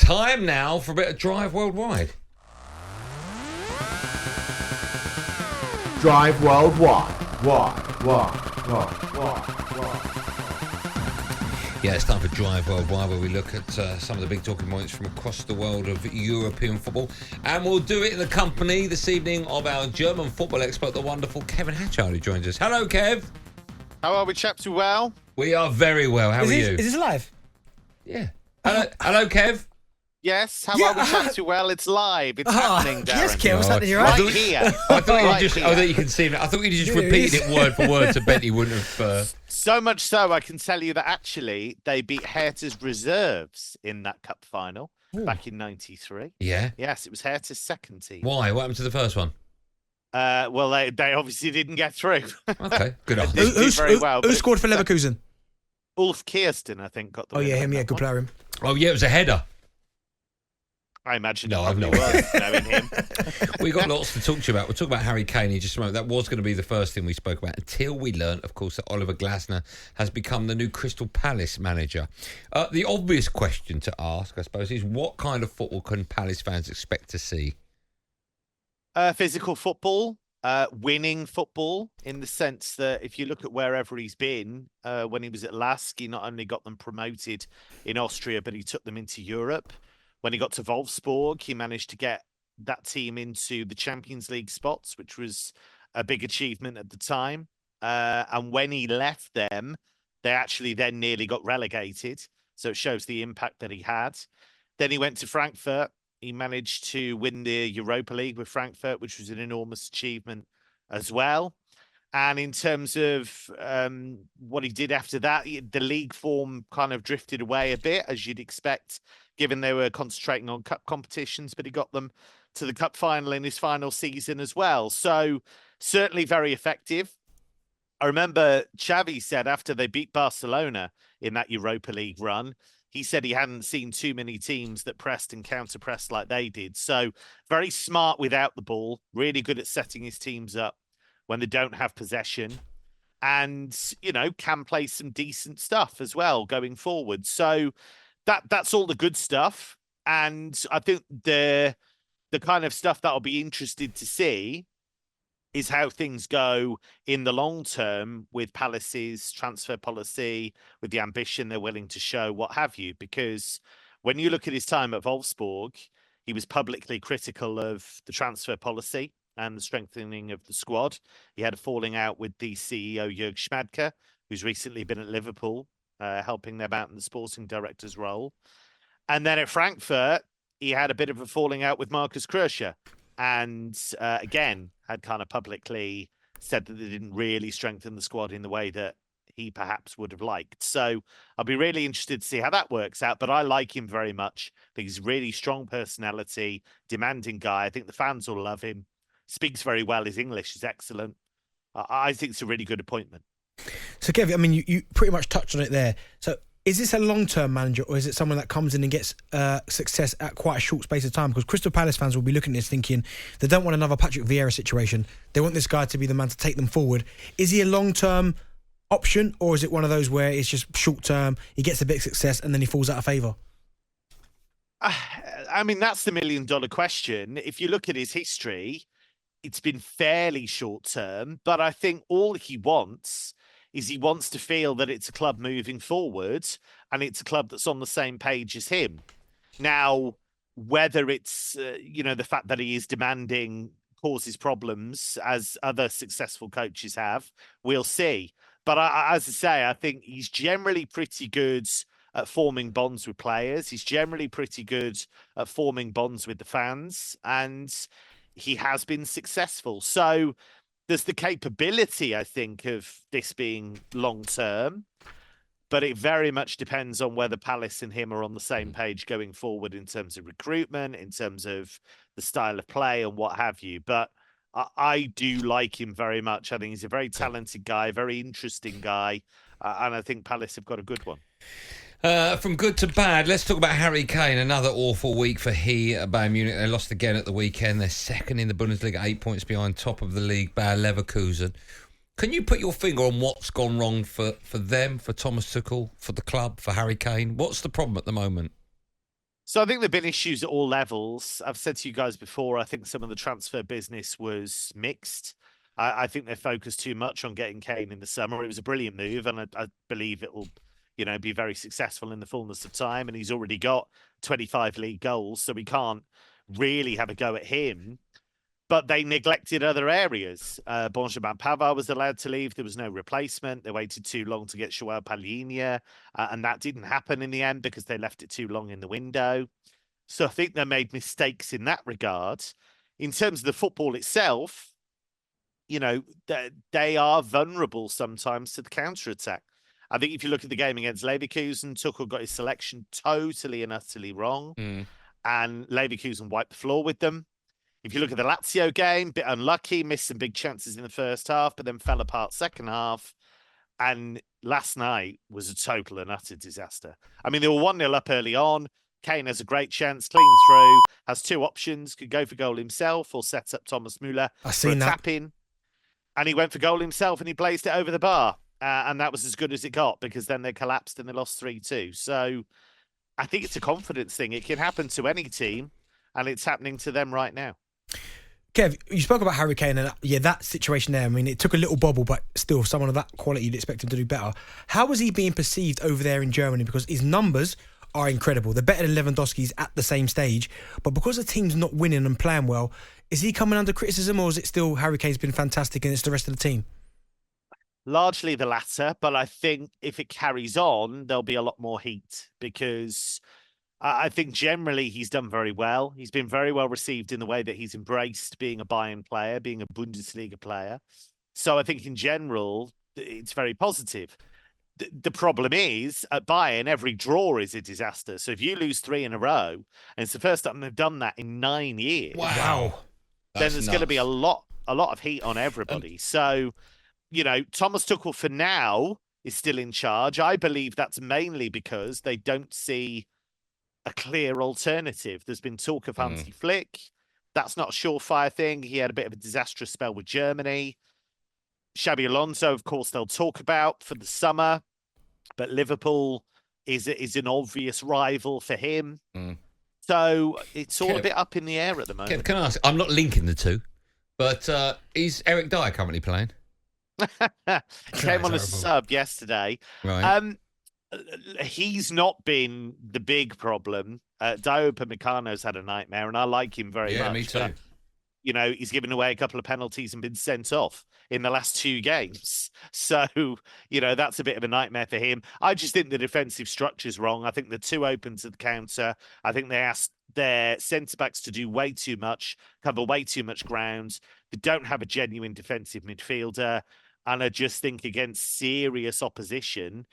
Time now for a bit of Drive Worldwide. Drive Worldwide. Why? Yeah, it's time for Drive Worldwide, where we look at some of the big talking points from across the world of European football. And we'll do it in the company this evening of our German football expert, the wonderful Kevin Hatchard, who joins us. Hello, Kev. How are we, chaps? You well? We are very well. How are you? Is this live? Yeah. Hello, Kev. Yes, how are we, chaps? You well? It's live. It's happening, Darren. Yes, Kev, what's happening? You're Right right. here. I thought you could see it. I thought you just repeated it word for word, so bet you wouldn't have. So much so, I can tell you that actually they beat Hertha's reserves in that cup final back in '93. Yeah. Yes, it was Hertha's second team. Why? What happened to the first one? Well, they obviously didn't get through. Okay, good on. Did very well. Who scored for Leverkusen? Ulf Kirsten, I think, got the. Oh win yeah, on him. that Yeah, good one. player. Him. Oh, yeah, it was a header. I imagine. No, it I've no probably was, knowing him. We've got lots to talk to you about. We'll talk about Harry Kane in just a moment. That was going to be the first thing we spoke about until we learnt, of course, that Oliver Glasner has become the new Crystal Palace manager. The obvious question to ask, I suppose, is what kind of football can Palace fans expect to see? Physical football, winning football, in the sense that if you look at wherever he's been, when he was at Lask, he not only got them promoted in Austria, but he took them into Europe. When he got to Wolfsburg, he managed to get that team into the Champions League spots, which was a big achievement at the time. And when he left them, they actually then nearly got relegated. So it shows the impact that he had. Then he went to Frankfurt. He managed to win the Europa League with Frankfurt, which was an enormous achievement as well. And in terms of what he did after that, the league form kind of drifted away a bit, as you'd expect, given they were concentrating on cup competitions, but he got them to the cup final in his final season as well. So certainly very effective. I remember Xavi said after they beat Barcelona in that Europa League run, he said he hadn't seen too many teams that pressed and counter-pressed like they did. So very smart without the ball, really good at setting his teams up when they don't have possession, and, you know, can play some decent stuff as well going forward. So that's all the good stuff. And I think the kind of stuff that I'll be interested to see is how things go in the long term with Palace's transfer policy, with the ambition they're willing to show, what have you. Because when you look at his time at Wolfsburg, he was publicly critical of the transfer policy and the strengthening of the squad. He had a falling out with the CEO, Jörg Schmadtke, who's recently been at Liverpool, helping them out in the sporting director's role. And then at Frankfurt, he had a bit of a falling out with Marcus Krösche. And again, had kind of publicly said that they didn't really strengthen the squad in the way that he perhaps would have liked. So I'll be really interested to see how that works out. But I like him very much. I think he's a really strong personality, demanding guy. I think the fans will love him. Speaks very well. His English is excellent. I think it's a really good appointment. So, Kev, I mean, you pretty much touched on it there. So, is this a long-term manager, or is it someone that comes in and gets success at quite a short space of time? Because Crystal Palace fans will be looking at this thinking they don't want another Patrick Vieira situation. They want this guy to be the man to take them forward. Is he a long-term option, or is it one of those where it's just short-term, he gets a bit of success and then he falls out of favour? I mean, that's the million-dollar question. If you look at his history, it's been fairly short-term, but I think all he wants is he wants to feel that it's a club moving forward and it's a club that's on the same page as him. Now, whether it's, the fact that he is demanding causes problems as other successful coaches have, we'll see. But as I say, I think he's generally pretty good at forming bonds with players. He's generally pretty good at forming bonds with the fans, and he has been successful. So there's the capability, I think, of this being long-term, but it very much depends on whether Palace and him are on the same page going forward in terms of recruitment, in terms of the style of play and what have you. But I do like him very much. I think he's a very talented guy, very interesting guy, and I think Palace have got a good one. From good to bad, let's talk about Harry Kane. Another awful week for he at Bayern Munich. They lost again at the weekend. They're second in the Bundesliga, 8 points behind top of the league, Bayer Leverkusen. Can you put your finger on what's gone wrong for them, for Thomas Tuchel, for the club, for Harry Kane? What's the problem at the moment? So I think there've been issues at all levels. I've said to you guys before, I think some of the transfer business was mixed. I think they focused too much on getting Kane in the summer. It was a brilliant move, and I believe it will, be very successful in the fullness of time. And he's already got 25 league goals, so we can't really have a go at him. But they neglected other areas. Benjamin Pavard was allowed to leave. There was no replacement. They waited too long to get Joao Palhinha, and that didn't happen in the end because they left it too long in the window. So I think they made mistakes in that regard. In terms of the football itself, they are vulnerable sometimes to the counter-attack. I think if you look at the game against Leverkusen, Tuchel got his selection totally and utterly wrong, and Leverkusen wiped the floor with them. If you look at the Lazio game, bit unlucky, missed some big chances in the first half, but then fell apart second half. And last night was a total and utter disaster. I mean, they were 1-0 up early on. Kane has a great chance, clean through, has two options, could go for goal himself or set up Thomas Müller for a tap-in. And he went for goal himself and he blazed it over the bar. And that was as good as it got because then they collapsed and they lost 3-2. So I think it's a confidence thing. It can happen to any team, and it's happening to them right now. Kev, you spoke about Harry Kane, and that situation there, I mean, it took a little bobble, but still, someone of that quality, you'd expect him to do better. How was he being perceived over there in Germany? Because his numbers are incredible. They're better than Lewandowski's at the same stage, but because the team's not winning and playing well, is he coming under criticism, or is it still Harry Kane's been fantastic and it's the rest of the team? Largely the latter, but I think if it carries on, there'll be a lot more heat because I think generally he's done very well. He's been very well received in the way that he's embraced being a Bayern player, being a Bundesliga player. So I think in general, it's very positive. The problem is, at Bayern, every draw is a disaster. So if you lose 3 in a row, and it's the first time they've done that in 9 years, Wow. then there's going to be a lot of heat on everybody. So, Thomas Tuchel for now is still in charge. I believe that's mainly because they don't see a clear alternative. There's been talk of Hansi Flick. That's not a surefire thing. He had a bit of a disastrous spell with Germany. Xabi Alonso, of course, they'll talk about for the summer, but Liverpool is an obvious rival for him. So it's all a bit up in the air at the moment. Can I ask? I'm not linking the two, but is Eric Dyer currently playing? Came on a sub yesterday. Right. He's not been the big problem. Diogo Upamecano's had a nightmare, and I like him very much. Yeah, me too. But, he's given away a couple of penalties and been sent off in the last 2 games. So, that's a bit of a nightmare for him. I just think the defensive structure's wrong. I think they're too open to the counter. I think they asked their centre-backs to do way too much, cover way too much ground. They don't have a genuine defensive midfielder. And I just think against serious opposition,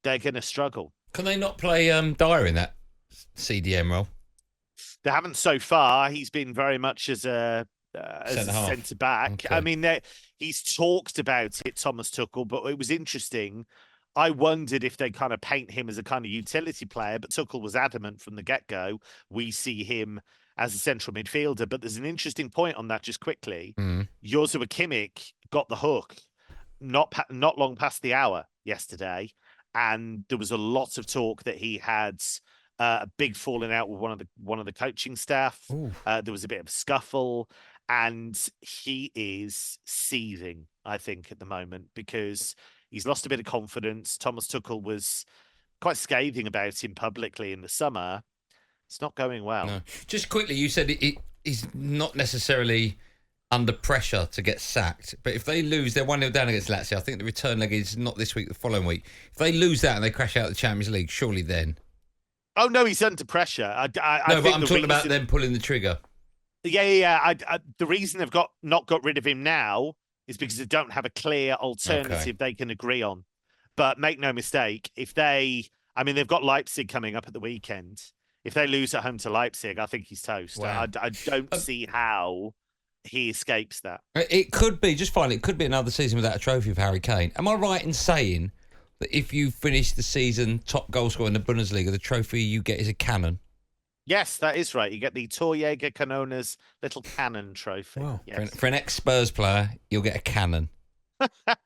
they're going to struggle. Can they not play Dyer in that CDM role? They haven't so far. He's been very much as a centre back. Okay. I mean, he's talked about it, Thomas Tuchel, but it was interesting. I wondered if they kind of paint him as a kind of utility player, but Tuchel was adamant from the get-go. We see him as a central midfielder. But there's an interesting point on that just quickly. Joshua Kimmich got the hook not long past the hour yesterday. And there was a lot of talk that he had a big falling out with one of the coaching staff. There was a bit of a scuffle, and he is seething, I think, at the moment because he's lost a bit of confidence. Thomas Tuchel was quite scathing about him publicly in the summer. It's not going well. No. Just quickly, you said he's not necessarily under pressure to get sacked. But if they lose, they're 1-0 down against Lazio. I think the return leg is not this week, the following week. If they lose that and they crash out of the Champions League, surely then. Oh, no, he's under pressure. But I'm talking about them pulling the trigger. Yeah. The reason they've not got rid of him now is because they don't have a clear alternative they can agree on. But make no mistake, they've got Leipzig coming up at the weekend. If they lose at home to Leipzig, I think he's toast. Wow. I don't see how he escapes that. It could be, just fine, it could be another season without a trophy for Harry Kane. Am I right in saying that if you finish the season top goal scorer in the Bundesliga, the trophy you get is a cannon? Yes, that is right. You get the Torjäger Kanona's little cannon trophy. Wow. Yes. For an ex-Spurs player, you'll get a cannon.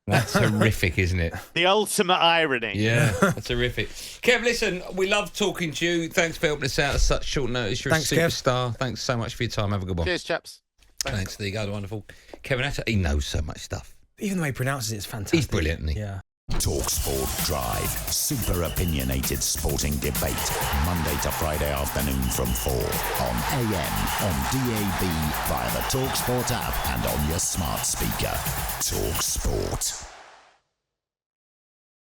That's horrific, isn't it? The ultimate irony. Yeah, that's horrific. Kev, listen, we love talking to you. Thanks for helping us out at such short notice. You're Thanks, a Kev. superstar. Thanks so much for your time. Have a good one. Cheers, chaps. Thanks. There you go. The wonderful Kevin Hatchard. He knows so much stuff. Even the way he pronounces it is fantastic. He's brilliant, isn't he? Yeah. talkSPORT Drive. Super opinionated sporting debate. Monday to Friday afternoon from 4 on AM, on DAB, via the talkSPORT app and on your smart speaker. talkSPORT.